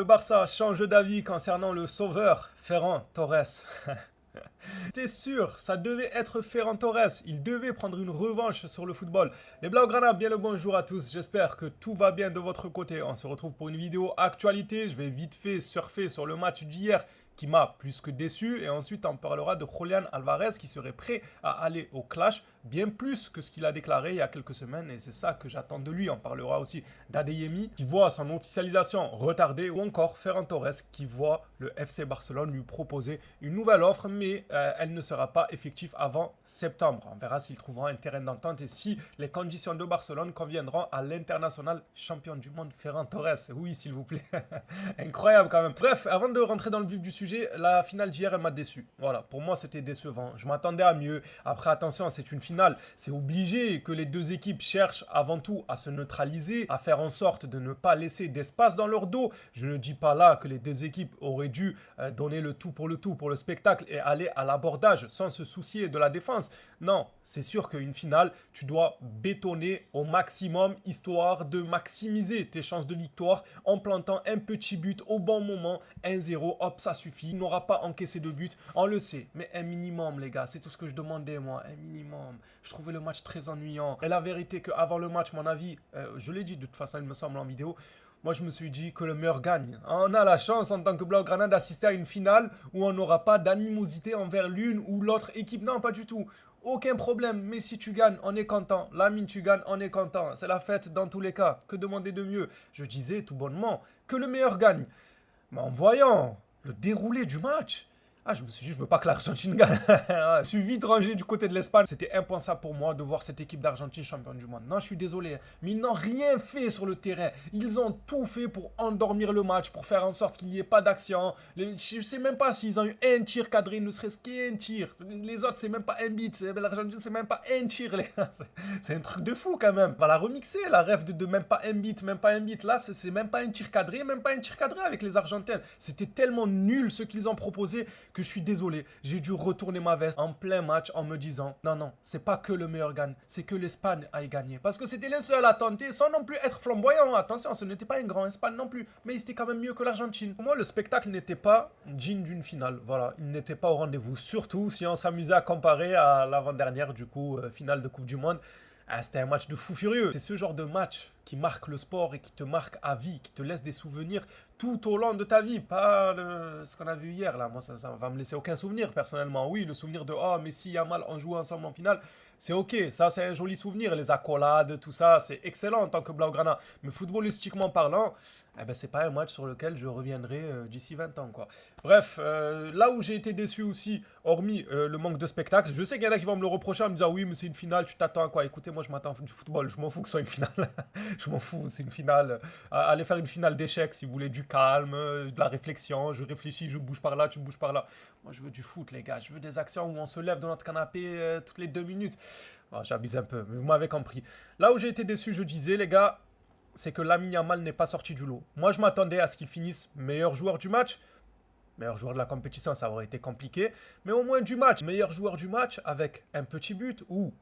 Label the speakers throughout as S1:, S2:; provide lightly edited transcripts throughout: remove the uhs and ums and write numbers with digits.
S1: Le Barça change d'avis concernant le sauveur Ferran Torres. C'était sûr, ça devait être Ferran Torres. Il devait prendre une revanche sur le football. Les Blaugrana, bien le bonjour à tous. J'espère que tout va bien de votre côté. On se retrouve pour une vidéo actualité. Je vais vite fait surfer sur le match d'hier qui m'a plus que déçu. Et ensuite, on parlera de Julián Alvarez qui serait prêt à aller au clash bien plus que ce qu'il a déclaré il y a quelques semaines. Et c'est ça que j'attends de lui. On parlera aussi d'Adeyemi qui voit son officialisation retardée ou encore Ferran Torres qui voit le FC Barcelone lui proposer une nouvelle offre mais elle ne sera pas effective avant septembre. On verra s'il trouvera un terrain d'entente et si les conditions de Barcelone conviendront à l'international champion du monde Ferran Torres. Oui, s'il vous plaît. Incroyable quand même. Bref, avant de rentrer dans le vif du sujet, la finale d'hier, elle m'a déçu. Voilà, pour moi, c'était décevant. Je m'attendais à mieux. Après, attention, c'est une finale. C'est obligé que les deux équipes cherchent avant tout à se neutraliser, à faire en sorte de ne pas laisser d'espace dans leur dos. Je ne dis pas là que les deux équipes auraient dû donner le tout pour le spectacle et aller à l'abordage sans se soucier de la défense. Non, c'est sûr qu'une finale, tu dois bétonner au maximum histoire de maximiser tes chances de victoire en plantant un petit but au bon moment. 1-0, hop, ça suffit. Il n'aura pas encaissé de but, on le sait. Mais un minimum, les gars, c'est tout ce que je demandais, moi. Un minimum. Je trouvais le match très ennuyant. Et la vérité qu'avant le match, mon avis, je l'ai dit de toute façon, il me semble en vidéo, moi, je me suis dit que le meilleur gagne. On a la chance en tant que Blaugrana d'assister à une finale où on n'aura pas d'animosité envers l'une ou l'autre équipe. Non, pas du tout. Aucun problème. Mais si tu gagnes, on est content. Lamine, tu gagnes, on est content. C'est la fête dans tous les cas. Que demander de mieux? Je disais tout bonnement que le meilleur gagne. Mais en voyant le déroulé du match, je me suis dit, je veux pas que l'Argentine gagne. Je suis vite rangé du côté de l'Espagne. C'était impensable pour moi de voir cette équipe d'Argentine championne du monde. Non, je suis désolé, mais ils n'ont rien fait sur le terrain. Ils ont tout fait pour endormir le match, pour faire en sorte qu'il n'y ait pas d'action. Je sais même pas s'ils ont eu un tir cadré, ne serait-ce qu'un tir. Les autres, c'est même pas un beat. L'Argentine, c'est même pas un tir, les gars. C'est un truc de fou quand même. On va la remixer, la rêve de même pas un beat, même pas un beat. Là, c'est même pas un tir cadré, même pas un tir cadré avec les Argentins. C'était tellement nul ce qu'ils ont proposé que je suis désolé, j'ai dû retourner ma veste en plein match en me disant non, non, c'est pas que le meilleur gagne, c'est que l'Espagne aille gagner. Parce que c'était les seuls à tenter sans non plus être flamboyant. Attention, ce n'était pas une grande Espagne non plus, mais c'était quand même mieux que l'Argentine. Pour moi, le spectacle n'était pas digne d'une finale. Voilà, il n'était pas au rendez-vous. Surtout si on s'amusait à comparer à l'avant-dernière, du coup, finale de Coupe du Monde. C'était un match de fou furieux. C'est ce genre de match qui marque le sport et qui te marque à vie, qui te laisse des souvenirs tout au long de ta vie. Pas ce qu'on a vu hier, là. Moi, ça va me laisser aucun souvenir, personnellement. Oui, le souvenir de « Oh, Messi, Yamal, on joue ensemble en finale », c'est ok. Ça, c'est un joli souvenir. Les accolades, tout ça, c'est excellent en tant que Blaugrana. Mais footballistiquement parlant, eh ben, c'est pas un match sur lequel je reviendrai d'ici 20 ans, quoi. Bref, là où j'ai été déçu aussi, hormis le manque de spectacle, je sais qu'il y en a qui vont me le reprocher en me disant oui, mais c'est une finale, tu t'attends à quoi? Écoutez, moi je m'attends du football, je m'en fous que ce soit une finale. Je m'en fous, c'est une finale. Allez faire une finale d'échecs si vous voulez du calme, de la réflexion, je réfléchis, je bouge par là, tu bouges par là. Moi je veux du foot, les gars, je veux des actions où on se lève de notre canapé toutes les 2 minutes. Bon, j'abuse un peu, mais vous m'avez compris. Là où j'ai été déçu, je disais, les gars, c'est que Lamine Yamal n'est pas sorti du lot. Moi, je m'attendais à ce qu'il finisse meilleur joueur du match. Meilleur joueur de la compétition, ça aurait été compliqué. Mais au moins du match. Meilleur joueur du match avec un petit but ou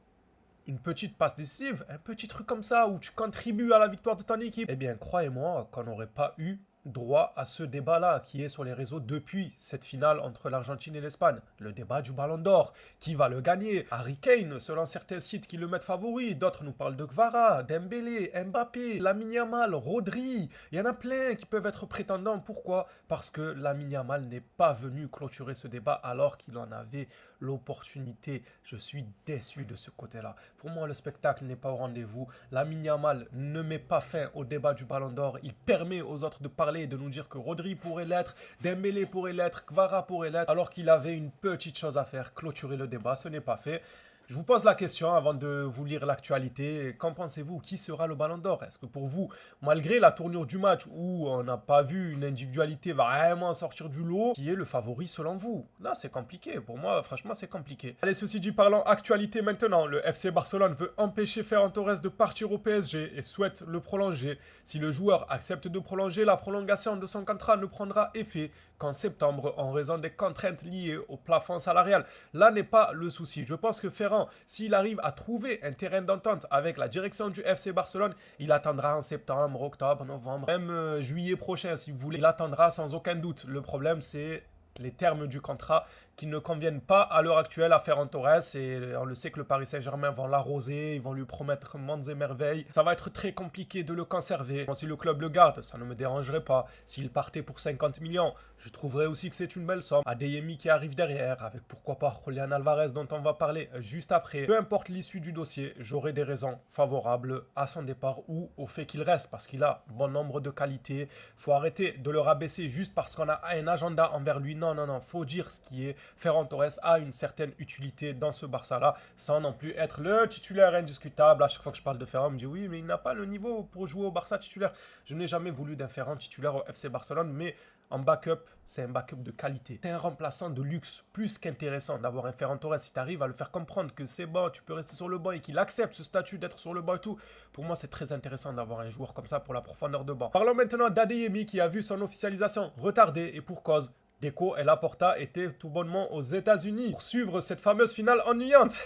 S1: une petite passe décisive. Un petit truc comme ça où tu contribues à la victoire de ton équipe. Eh bien, croyez-moi qu'on n'aurait pas eu droit à ce débat-là qui est sur les réseaux depuis cette finale entre l'Argentine et l'Espagne. Le débat du Ballon d'Or. Qui va le gagner? Harry Kane, selon certains sites qui le mettent favori. D'autres nous parlent de Kvara, Dembélé, Mbappé, Lamine Yamal, Rodri. Il y en a plein qui peuvent être prétendants. Pourquoi? Parce que Lamine Yamal n'est pas venu clôturer ce débat alors qu'il en avait l'opportunité. Je suis déçu de ce côté-là. Pour moi, le spectacle n'est pas au rendez-vous. Lamine Yamal ne met pas fin au débat du Ballon d'Or. Il permet aux autres de parler et de nous dire que Rodri pourrait l'être, Dembélé pourrait l'être, Kvara pourrait l'être, alors qu'il avait une petite chose à faire, clôturer le débat. Ce n'est pas fait. Je vous pose la question avant de vous lire l'actualité. Qu'en pensez-vous? Qui sera le Ballon d'Or? Est-ce que pour vous, malgré la tournure du match où on n'a pas vu une individualité vraiment sortir du lot, qui est le favori selon vous? Là, c'est compliqué. Pour moi, franchement, c'est compliqué. Allez, ceci dit, parlant actualité maintenant. Le FC Barcelone veut empêcher Ferran Torres de partir au PSG et souhaite le prolonger. Si le joueur accepte de prolonger, la prolongation de son contrat ne prendra effet qu'en septembre en raison des contraintes liées au plafond salarial. Là n'est pas le souci. Je pense que Ferran Maintenant, s'il arrive à trouver un terrain d'entente avec la direction du FC Barcelone, il attendra en septembre, octobre, novembre, même juillet prochain si vous voulez. Il attendra sans aucun doute. Le problème, c'est les termes du contrat qui ne conviennent pas à l'heure actuelle à Ferran Torres, et on le sait que le Paris Saint-Germain vont l'arroser, ils vont lui promettre monts et merveilles. Ça va être très compliqué de le conserver. Bon, si le club le garde, ça ne me dérangerait pas. S'il partait pour 50 millions, je trouverais aussi que c'est une belle somme. Adeyemi qui arrive derrière, avec pourquoi pas Julián Alvarez dont on va parler juste après. Peu importe l'issue du dossier, j'aurai des raisons favorables à son départ ou au fait qu'il reste, parce qu'il a bon nombre de qualités. Faut arrêter de le rabaisser juste parce qu'on a un agenda envers lui. Non, non, non, faut dire ce qui est. Ferran Torres a une certaine utilité dans ce Barça-là, sans non plus être le titulaire indiscutable. À chaque fois que je parle de Ferran, on me dit oui, mais il n'a pas le niveau pour jouer au Barça titulaire. Je n'ai jamais voulu d'un Ferran titulaire au FC Barcelone, mais en backup, c'est un backup de qualité. C'est un remplaçant de luxe, plus qu'intéressant d'avoir un Ferran Torres. Si tu arrives à le faire comprendre que c'est bon, tu peux rester sur le banc et qu'il accepte ce statut d'être sur le banc et tout, pour moi, c'est très intéressant d'avoir un joueur comme ça pour la profondeur de banc. Parlons maintenant d'Adeyemi qui a vu son officialisation retardée et pour cause. Deco et Laporta étaient tout bonnement aux États-Unis pour suivre cette fameuse finale ennuyante.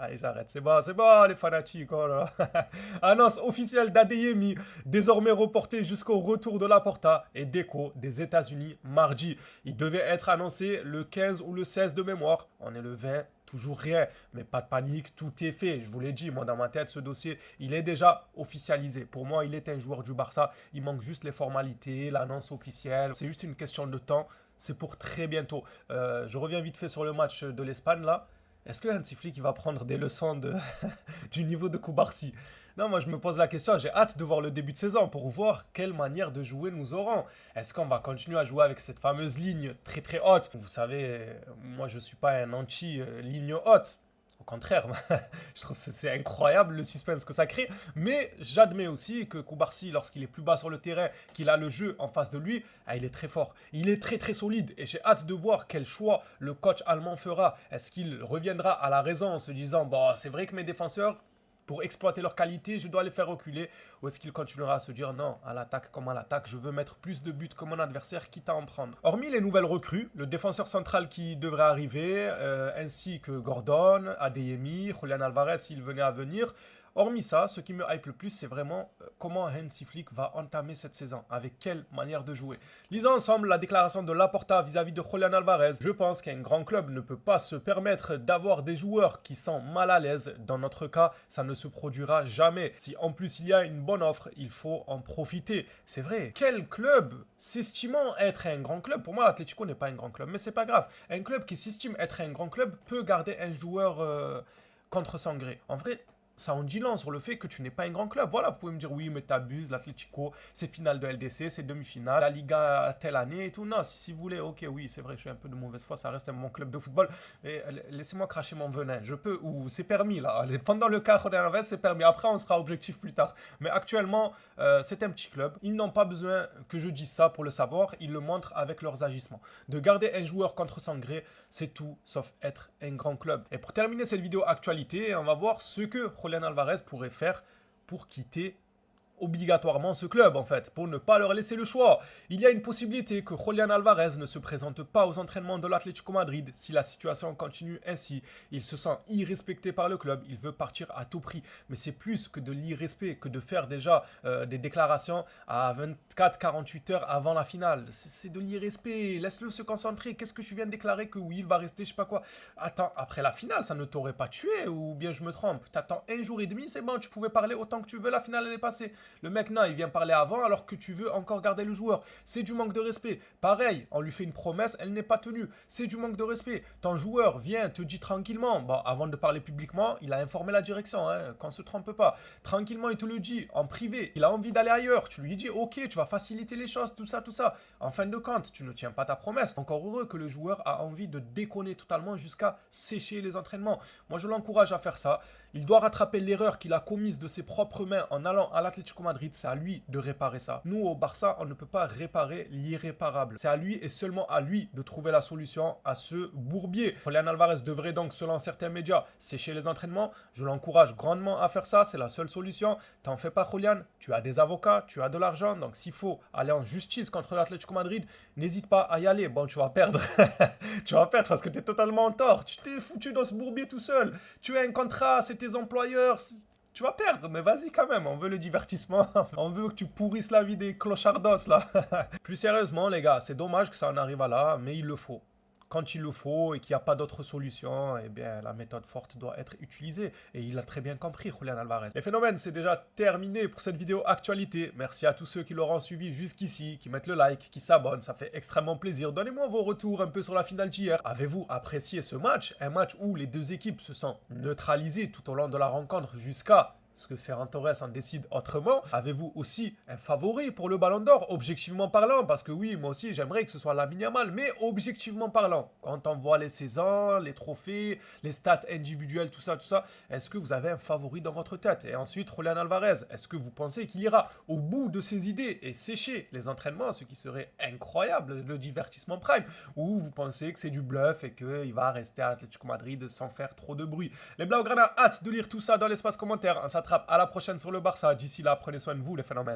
S1: Allez, j'arrête, c'est bon, les fanatiques. Oh là là. Annonce officielle d'Adeyemi, désormais reportée jusqu'au retour de Laporta et Deco des États-Unis mardi. Il devait être annoncé le 15 ou le 16 de mémoire. On est le 20. Toujours rien, mais pas de panique, tout est fait. Je vous l'ai dit, moi dans ma tête, ce dossier, il est déjà officialisé. Pour moi, il est un joueur du Barça. Il manque juste les formalités, l'annonce officielle. C'est juste une question de temps. C'est pour très bientôt. Je reviens vite fait sur le match de l'Espagne là. Est-ce que Hansi Flick va prendre des leçons du niveau de Cubarsí? Non, moi je me pose la question, j'ai hâte de voir le début de saison pour voir quelle manière de jouer nous aurons. Est-ce qu'on va continuer à jouer avec cette fameuse ligne très très haute? Vous savez, moi je ne suis pas un anti-ligne haute. Au contraire, je trouve que c'est incroyable le suspense que ça crée. Mais j'admets aussi que Cubarsí, lorsqu'il est plus bas sur le terrain, qu'il a le jeu en face de lui, il est très fort. Il est très très solide. Et j'ai hâte de voir quel choix le coach allemand fera. Est-ce qu'il reviendra à la raison en se disant bon, c'est vrai que mes défenseurs, pour exploiter leur qualité, je dois les faire reculer? Ou est-ce qu'il continuera à se dire non, à l'attaque comme à l'attaque, je veux mettre plus de buts que mon adversaire, quitte à en prendre? Hormis les nouvelles recrues, le défenseur central qui devrait arriver, ainsi que Gordon, Adeyemi, Julián Alvarez s'il venait à venir. Hormis ça, ce qui me hype le plus, c'est vraiment comment Hansi Flick va entamer cette saison, avec quelle manière de jouer. Lisons ensemble la déclaration de Laporta vis-à-vis de Julián Alvarez. Je pense qu'un grand club ne peut pas se permettre d'avoir des joueurs qui sont mal à l'aise. Dans notre cas, ça ne se produira jamais. Si en plus il y a une bonne offre, il faut en profiter. C'est vrai. Quel club s'estimant être un grand club? Pour moi, l'Atlético n'est pas un grand club, mais c'est pas grave. Un club qui s'estime être un grand club peut garder un joueur contre son gré. En vrai, ça en dit long sur le fait que tu n'es pas un grand club. Voilà, vous pouvez me dire oui, mais t'abuses, l'Atlético, c'est finale de LDC, c'est demi-finale, la Liga telle année et tout. Non, si vous voulez, ok, oui, c'est vrai, je suis un peu de mauvaise foi, ça reste un bon club de football. Mais laissez-moi cracher mon venin, je peux, ou c'est permis là. Pendant le cas de Alves, c'est permis. Après, on sera objectif plus tard. Mais actuellement, c'est un petit club. Ils n'ont pas besoin que je dise ça pour le savoir. Ils le montrent avec leurs agissements. De garder un joueur contre son gré, c'est tout sauf être un grand club. Et pour terminer cette vidéo actualité, on va voir ce que Julián Alvarez pourrait faire pour quitter obligatoirement ce club en fait, pour ne pas leur laisser le choix. Il y a une possibilité que Julián Alvarez ne se présente pas aux entraînements de l'Atlético Madrid. Si la situation continue ainsi, il se sent irrespecté par le club, il veut partir à tout prix. Mais c'est plus que de l'irrespect, que de faire déjà des déclarations à 24-48 heures avant la finale. C'est de l'irrespect, laisse-le se concentrer. Qu'est-ce que tu viens de déclarer que oui, il va rester, je sais pas quoi. Attends, après la finale, ça ne t'aurait pas tué ou bien je me trompe? T'attends un jour et demi, c'est bon, tu pouvais parler autant que tu veux, la finale elle est passée. Le mec, non, il vient parler avant alors que tu veux encore garder le joueur. C'est du manque de respect. Pareil, on lui fait une promesse, elle n'est pas tenue. C'est du manque de respect. Ton joueur vient, te dit tranquillement, bon, avant de parler publiquement, il a informé la direction, hein, qu'on ne se trompe pas. Tranquillement, il te le dit, en privé, il a envie d'aller ailleurs. Tu lui dis, ok, tu vas faciliter les choses, tout ça, tout ça. En fin de compte, tu ne tiens pas ta promesse. Encore heureux que le joueur a envie de déconner totalement jusqu'à sécher les entraînements. Moi, je l'encourage à faire ça. Il doit rattraper l'erreur qu'il a commise de ses propres mains en allant à l'Atlético Madrid. C'est à lui de réparer ça. Nous, au Barça, on ne peut pas réparer l'irréparable. C'est à lui et seulement à lui de trouver la solution à ce bourbier. Julián Alvarez devrait donc, selon certains médias, sécher les entraînements. Je l'encourage grandement à faire ça. C'est la seule solution. T'en fais pas, Julián. Tu as des avocats, tu as de l'argent. Donc, s'il faut aller en justice contre l'Atlético Madrid, n'hésite pas à y aller. Bon, tu vas perdre. Tu vas perdre parce que tu es totalement en tort. Tu t'es foutu dans ce bourbier tout seul. Tu as un contrat, c'est tes employeurs. Tu vas perdre, mais vas-y quand même, on veut le divertissement, on veut que tu pourrisses la vie des clochardos là. Plus sérieusement les gars, c'est dommage que ça en arrive à là, mais il le faut. Quand il le faut et qu'il n'y a pas d'autre solution, eh bien la méthode forte doit être utilisée. Et il a très bien compris, Julián Alvarez. Les phénomènes, c'est déjà terminé pour cette vidéo actualité. Merci à tous ceux qui l'auront suivi jusqu'ici, qui mettent le like, qui s'abonnent, ça fait extrêmement plaisir. Donnez-moi vos retours un peu sur la finale d'hier. Avez-vous apprécié ce match? Un match où les deux équipes se sont neutralisées tout au long de la rencontre jusqu'à ce que Ferran Torres en décide autrement. Avez-vous aussi un favori pour le Ballon d'Or, objectivement parlant? Parce que oui, moi aussi, j'aimerais que ce soit Lamine Yamal, mais objectivement parlant, quand on voit les saisons, les trophées, les stats individuelles, tout ça, est-ce que vous avez un favori dans votre tête? Et ensuite, Julián Alvarez, est-ce que vous pensez qu'il ira au bout de ses idées et sécher les entraînements, ce qui serait incroyable, le divertissement prime? Ou vous pensez que c'est du bluff et qu'il va rester à Atlético Madrid sans faire trop de bruit? Les Blaugrana, hâte de lire tout ça dans l'espace commentaire. On s'attrape à la prochaine sur le Barça. D'ici là, prenez soin de vous les phénomènes.